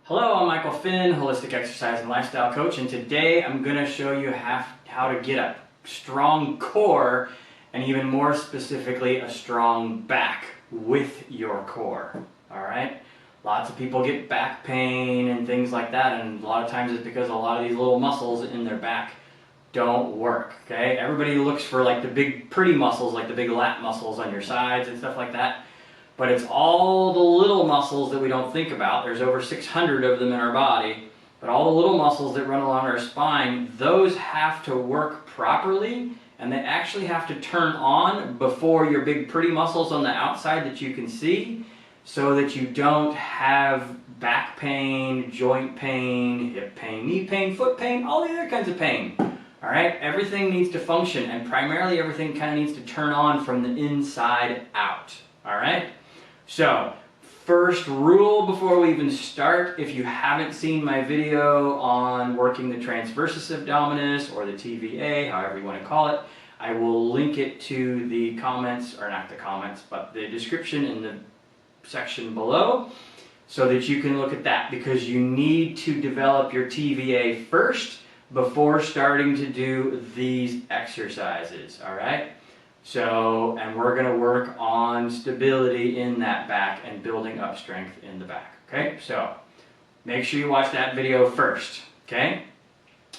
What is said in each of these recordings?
Hello, I'm Michael Finn, holistic exercise and lifestyle coach, and today I'm going to show you how to get a strong core and even more specifically a strong back with your core. Alright? Lots of people get back pain and things like that, and a lot of times it's because a lot of these little muscles in their back don't work. Okay? Everybody looks for like the big pretty muscles, like the big lat muscles on your sides and stuff like that. But it's all the little muscles that we don't think about. There's over 600 of them in our body. But all the little muscles that run along our spine, those have to work properly, and they actually have to turn on before your big pretty muscles on the outside that you can see, so that you don't have back pain, joint pain, hip pain, knee pain, foot pain, all the other kinds of pain. All right? Everything needs to function, and primarily everything kind of needs to turn on from the inside out. All right? So, first rule before we even start, if you haven't seen my video on working the transversus abdominis or the TVA, however you want to call it, I will link it to the comments, or not the comments, but the description in the section below, so that you can look at that, because you need to develop your TVA first before starting to do these exercises, all right? So, and we're going to work on stability in that back and building up strength in the back, okay? So, make sure you watch that video first, okay?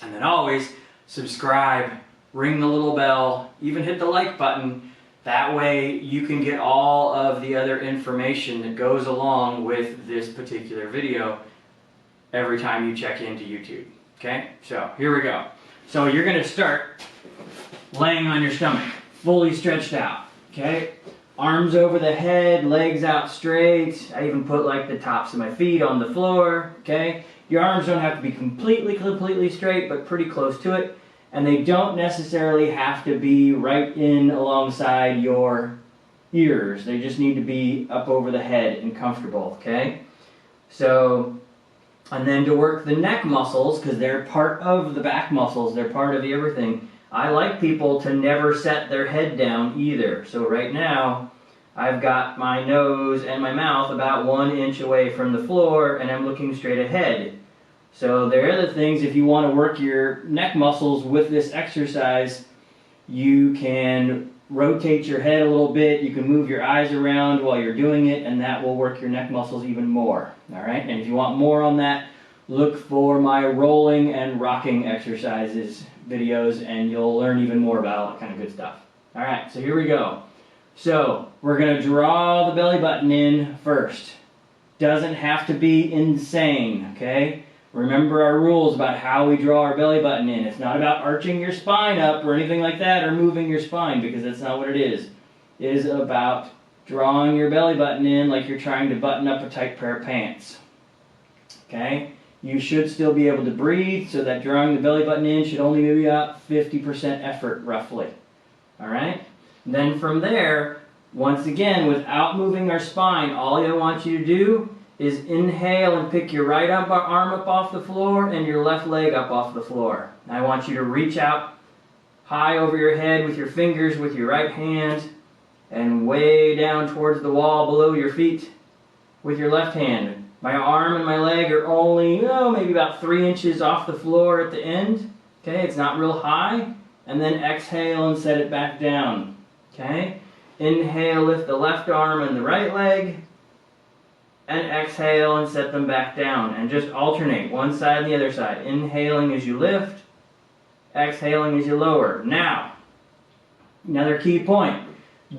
And then always subscribe, ring the little bell, even hit the like button. That way you can get all of the other information that goes along with this particular video every time you check into YouTube, okay? So, here we go. So, you're going to start laying on your stomach, fully stretched out, okay? Arms over the head, legs out straight. I even put like the tops of my feet on the floor, okay? Your arms don't have to be completely straight, but pretty close to it. And they don't necessarily have to be right in alongside your ears. They just need to be up over the head and comfortable, okay? So, and then to work the neck muscles, because they're part of the back muscles, they're part of everything, I like people to never set their head down either. So right now, I've got my nose and my mouth about 1 inch away from the floor, and I'm looking straight ahead. So there are other things, if you want to work your neck muscles with this exercise, you can rotate your head a little bit, you can move your eyes around while you're doing it, and that will work your neck muscles even more. Alright, and if you want more on that, look for my rolling and rocking exercises videos, and you'll learn even more about all that kind of good stuff. Alright, so here we go. So, we're going to draw the belly button in first. Doesn't have to be insane, okay? Remember our rules about how we draw our belly button in. It's not about arching your spine up or anything like that, or moving your spine, because that's not what it is. It is about drawing your belly button in like you're trying to button up a tight pair of pants. Okay? You should still be able to breathe, so that drawing the belly button in should only be about 50% effort, roughly. Alright? Then from there, once again, without moving our spine, all I want you to do is inhale and pick your right arm up off the floor and your left leg up off the floor. I want you to reach out high over your head with your fingers with your right hand, and way down towards the wall below your feet with your left hand. My arm and my leg are only, maybe about 3 inches off the floor at the end. Okay, it's not real high. And then exhale and set it back down. Okay, inhale, lift the left arm and the right leg. And exhale and set them back down. And just alternate, one side and the other side. Inhaling as you lift, exhaling as you lower. Now, another key point.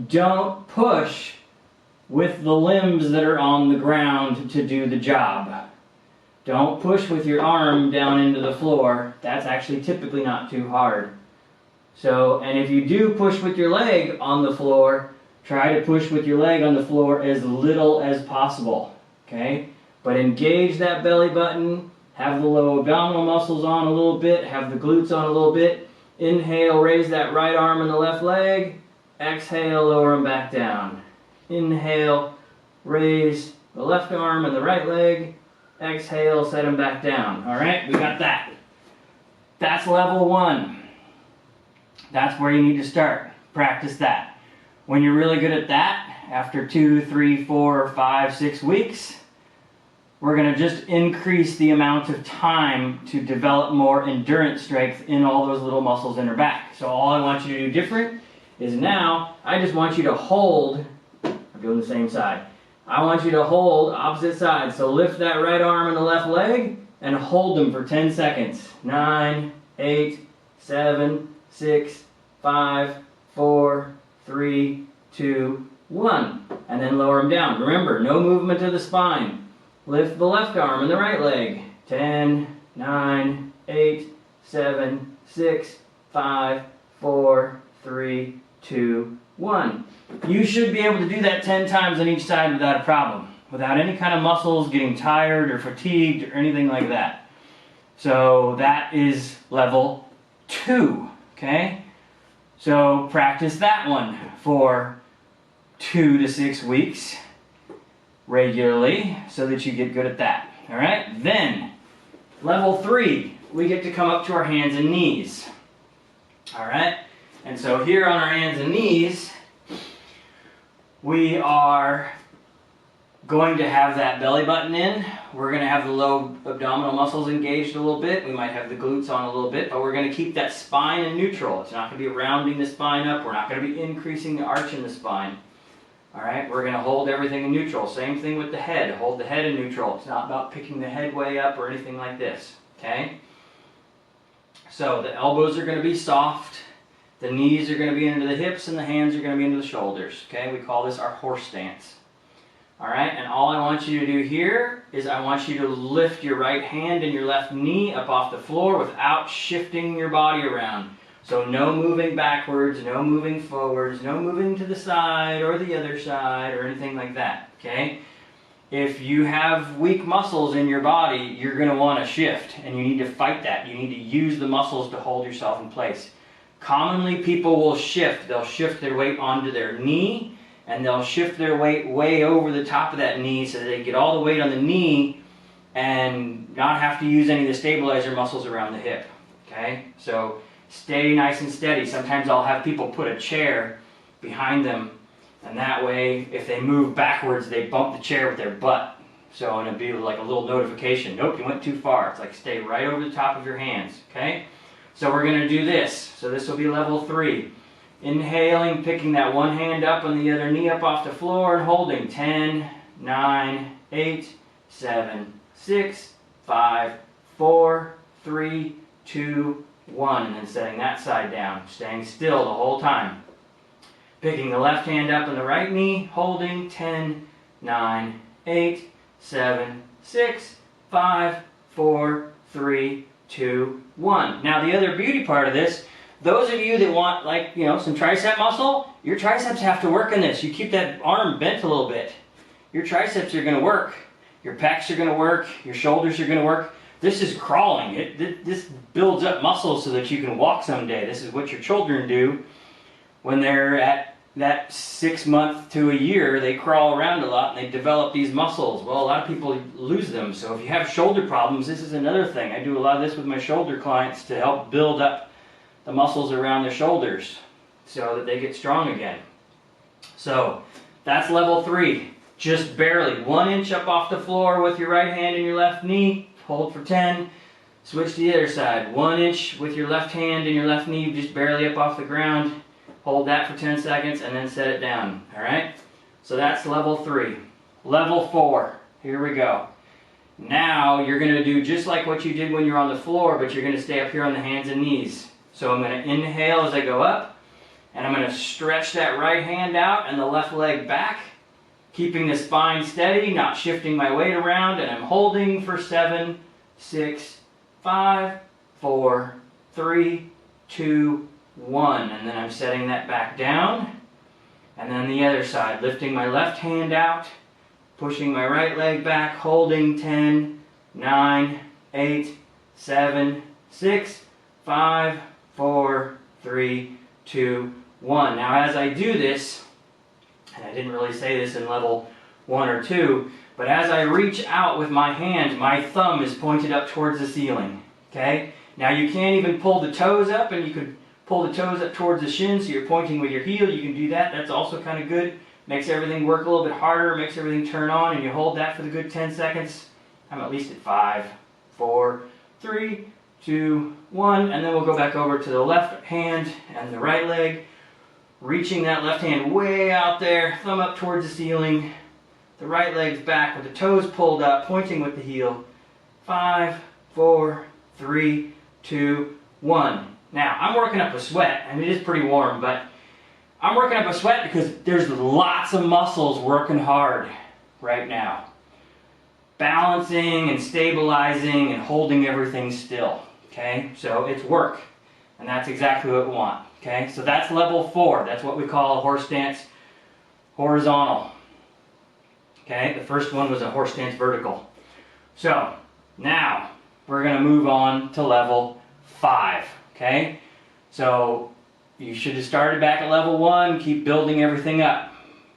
Don't push with the limbs that are on the ground to do the job. Don't push with your arm down into the floor. That's actually typically not too hard. So, and if you do push with your leg on the floor, try to push with your leg on the floor as little as possible. Okay? But engage that belly button, have the low abdominal muscles on a little bit, have the glutes on a little bit. Inhale, raise that right arm and the left leg. Exhale, lower them back down. Inhale, raise the left arm and the right leg. Exhale, set them back down. Alright, we got that. That's level 1. That's where you need to start. Practice that. When you're really good at that, after 2, 3, 4, 5, 6 weeks, we're going to just increase the amount of time to develop more endurance strength in all those little muscles in her back. So all I want you to do different is now, I just want you to hold, I'm doing the same side. I want you to hold opposite side. So lift that right arm and the left leg and hold them for 10 seconds. 9, 8, 7, 6, 5, 4, 3, 2, 1. And then lower them down. Remember, no movement of the spine. Lift the left arm and the right leg. 10, 9, 8, 7, 6, 5, 4, 3, 2, 1. You should be able to do that 10 times on each side without a problem, without any kind of muscles getting tired or fatigued or anything like that. So that is level 2, okay? So practice that one for 2 to 6 weeks regularly so that you get good at that. All right? Then, level 3, we get to come up to our hands and knees. All right? And so here on our hands and knees, we are going to have that belly button in. We're going to have the low abdominal muscles engaged a little bit. We might have the glutes on a little bit, but we're going to keep that spine in neutral. It's not going to be rounding the spine up. We're not going to be increasing the arch in the spine. All right, we're going to hold everything in neutral. Same thing with the head. Hold the head in neutral. It's not about picking the head way up or anything like this. Okay? So the elbows are going to be soft. The knees are going to be into the hips and the hands are going to be into the shoulders. Okay? We call this our horse stance. All right, and all I want you to do here is I want you to lift your right hand and your left knee up off the floor without shifting your body around. So no moving backwards, no moving forwards, no moving to the side or the other side or anything like that, okay? If you have weak muscles in your body, you're going to want to shift, and you need to fight that. You need to use the muscles to hold yourself in place. Commonly, people will shift. They'll shift their weight onto their knee, and they'll shift their weight way over the top of that knee so that they get all the weight on the knee and not have to use any of the stabilizer muscles around the hip, okay? So stay nice and steady. Sometimes I'll have people put a chair behind them, and that way, if they move backwards, they bump the chair with their butt. So it'll be like a little notification. Nope, you went too far. It's like stay right over the top of your hands, okay? So we're going to do this. So this will be level 3. Inhaling, picking that one hand up and the other knee up off the floor and holding 10, 9, 8, 7, 6, 5, 4, 3, 2, 1, and then setting that side down, staying still the whole time. Picking the left hand up and the right knee, holding 10, 9, 8, 7, 6, 5, 4, 3, 2, 1. Now the other beauty part of this, those of you that want some tricep muscle, your triceps have to work in this. You keep that arm bent a little bit. Your triceps are going to work. Your pecs are going to work. Your shoulders are going to work. This is crawling. This builds up muscles so that you can walk someday. This is what your children do when they're at that 6 month to a year. They crawl around a lot and they develop these muscles. Well, a lot of people lose them. So if you have shoulder problems, this is another thing. I do a lot of this with my shoulder clients to help build up the muscles around their shoulders so that they get strong again. So that's level 3. Just barely 1 inch up off the floor with your right hand and your left knee. Hold for 10. Switch to the other side. 1 inch with your left hand and your left knee just barely up off the ground. Hold that for 10 seconds and then set it down. All right? So that's level 3. Level 4. Here we go. Now you're going to do just like what you did when you're on the floor, but you're going to stay up here on the hands and knees. So I'm going to inhale as I go up, and I'm going to stretch that right hand out and the left leg back, keeping the spine steady, not shifting my weight around, and I'm holding for 7, 6, 5, 4, 3, 2, 1. And then I'm setting that back down. And then the other side, lifting my left hand out, pushing my right leg back, holding 10, 9, 8, 7, 6, 5, 4, 3, 2, 1. Now as I do this, and I didn't really say this in level 1 or 2, but as I reach out with my hand, my thumb is pointed up towards the ceiling. Okay? Now you can't even pull the toes up, and you could pull the toes up towards the shin, so you're pointing with your heel. You can do that. That's also kind of good. Makes everything work a little bit harder, makes everything turn on, and you hold that for the good 10 seconds. I'm at least at 5, 4, 3, 2, 1, and then we'll go back over to the left hand and the right leg, reaching that left hand way out there, thumb up towards the ceiling, the right leg's back with the toes pulled up, pointing with the heel. 5, 4, 3, 2, 1. Now, I'm working up a sweat, and it is pretty warm, but I'm working up a sweat because there's lots of muscles working hard right now. Balancing and stabilizing and holding everything still, okay? So it's work, and that's exactly what we want, okay? So that's level 4. That's what we call a horse stance horizontal, okay? The first one was a horse stance vertical. So now we're going to move on to level 5, okay? So you should have started back at level 1, keep building everything up.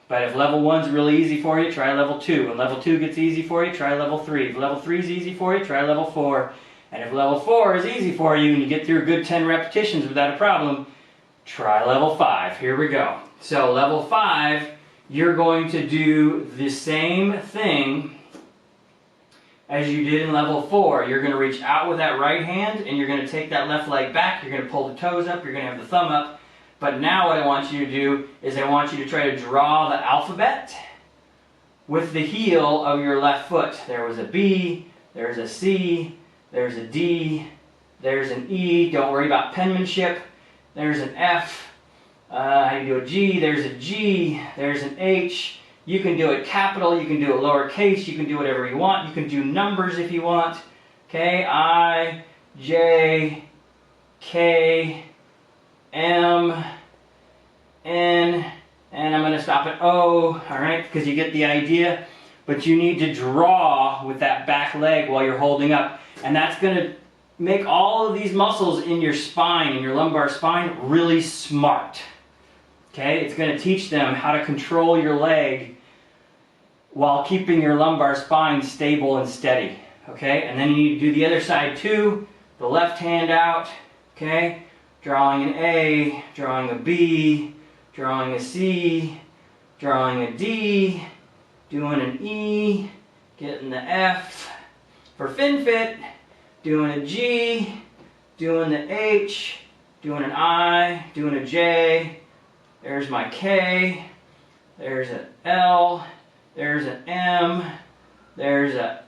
But if level 1's really easy for you, try level 2. When level 2 gets easy for you, try level 3. If level 3 is easy for you, try level 4. And if level 4 is easy for you and you get through a good 10 repetitions without a problem, try level 5. Here we go. So level 5, you're going to do the same thing as you did in level 4. You're going to reach out with that right hand and you're going to take that left leg back. You're going to pull the toes up. You're going to have the thumb up. But now what I want you to do is I want you to try to draw the alphabet with the heel of your left foot. There was a B, there's a C, there's a D, there's an E. Don't worry about penmanship. There's an F. How do you do a G? There's a G. There's an H. You can do it capital. You can do it lowercase. You can do whatever you want. You can do numbers if you want. Okay, I, J, K, M, N, and I'm going to stop at O, alright, because you get the idea. But you need to draw with that back leg while you're holding up. And that's going to make all of these muscles in your spine, in your lumbar spine, really smart. Okay, it's going to teach them how to control your leg while keeping your lumbar spine stable and steady. Okay, and then you need to do the other side too. The left hand out, okay, drawing an A, drawing a B, drawing a C, drawing a D, doing an E, getting the F. For FinFit, doing a G, doing the H, doing an I, doing a J. There's my K, there's an L, there's an M, there's a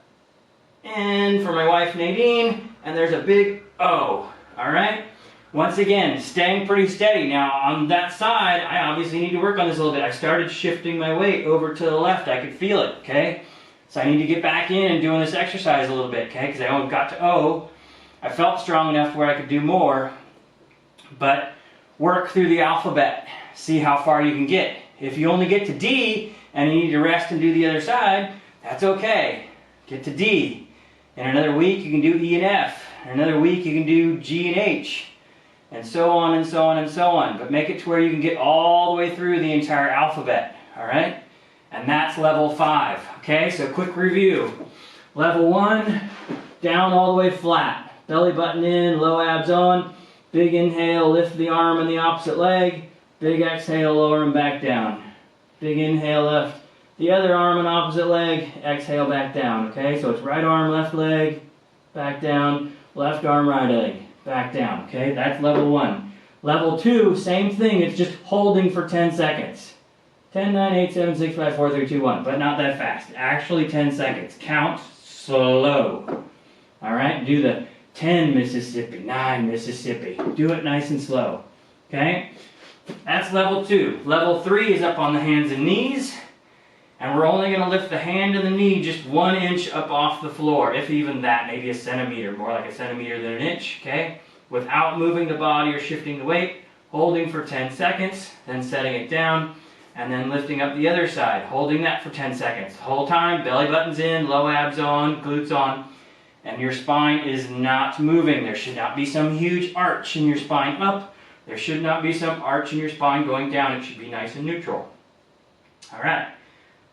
N for my wife Nadine, and there's a big O, alright? Once again, staying pretty steady. Now on that side, I obviously need to work on this a little bit. I started shifting my weight over to the left. I could feel it, okay? So I need to get back in and doing this exercise a little bit, okay? Because I only got to O. I felt strong enough where I could do more. But work through the alphabet. See how far you can get. If you only get to D and you need to rest and do the other side, that's okay. Get to D. In another week, you can do E and F. In another week, you can do G and H. And so on and so on and so on. But make it to where you can get all the way through the entire alphabet. Alright? And that's level 5. Okay, so quick review. Level 1, down all the way flat. Belly button in, low abs on. Big inhale, lift the arm and the opposite leg. Big exhale, lower and back down. Big inhale, lift the other arm and opposite leg. Exhale, back down. Okay, so it's right arm, left leg, back down. Left arm, right leg. Back down, okay? That's level 1. Level 2, same thing, it's just holding for 10 seconds. 10, 9, 8, 7, 6, 5, 4, 3, 2, 1. But not that fast. Actually 10 seconds. Count slow. Alright? Do the 10 Mississippi, 9 Mississippi. Do it nice and slow. Okay? That's level 2. Level 3 is up on the hands and knees. And we're only going to lift the hand and the knee just 1 inch up off the floor, if even that, maybe a centimeter, more like a centimeter than an inch, okay? Without moving the body or shifting the weight, holding for 10 seconds, then setting it down, and then lifting up the other side, holding that for 10 seconds. The whole time, belly buttons in, low abs on, glutes on, and your spine is not moving. There should not be some huge arch in your spine up. There should not be some arch in your spine going down. It should be nice and neutral. All right.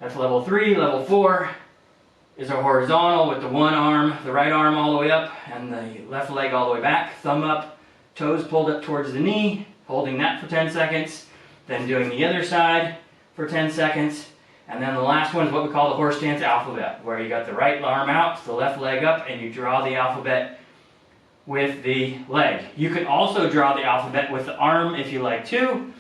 That's level 3. Level 4 is a horizontal with the one arm, the right arm all the way up and the left leg all the way back. Thumb up, toes pulled up towards the knee, holding that for 10 seconds. Then doing the other side for 10 seconds. And then the last one is what we call the horse stance alphabet, where you got the right arm out, the left leg up, and you draw the alphabet with the leg. You can also draw the alphabet with the arm if you like to.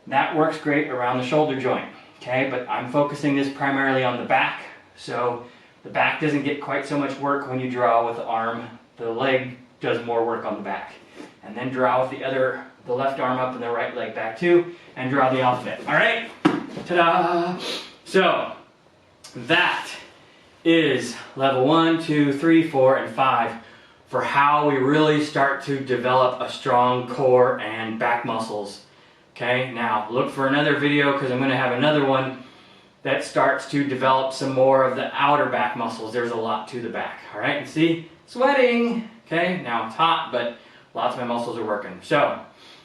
That works great around the shoulder joint, okay? But I'm focusing this primarily on the back, so the back doesn't get quite so much work when you draw with the arm. The leg does more work on the back. And then draw with the left arm up and the right leg back too, and draw the alphabet. All right? Ta-da! So, that is level 1, 2, 3, 4, and 5 for how we really start to develop a strong core and back muscles. Okay, now look for another video because I'm going to have another one that starts to develop some more of the outer back muscles. There's a lot to the back. All right, and see, sweating. Okay, now it's hot, but lots of my muscles are working. So,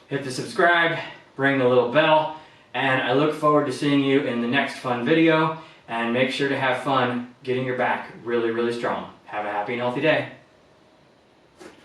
hit the subscribe, ring the little bell, and I look forward to seeing you in the next fun video. And make sure to have fun getting your back really, really strong. Have a happy and healthy day.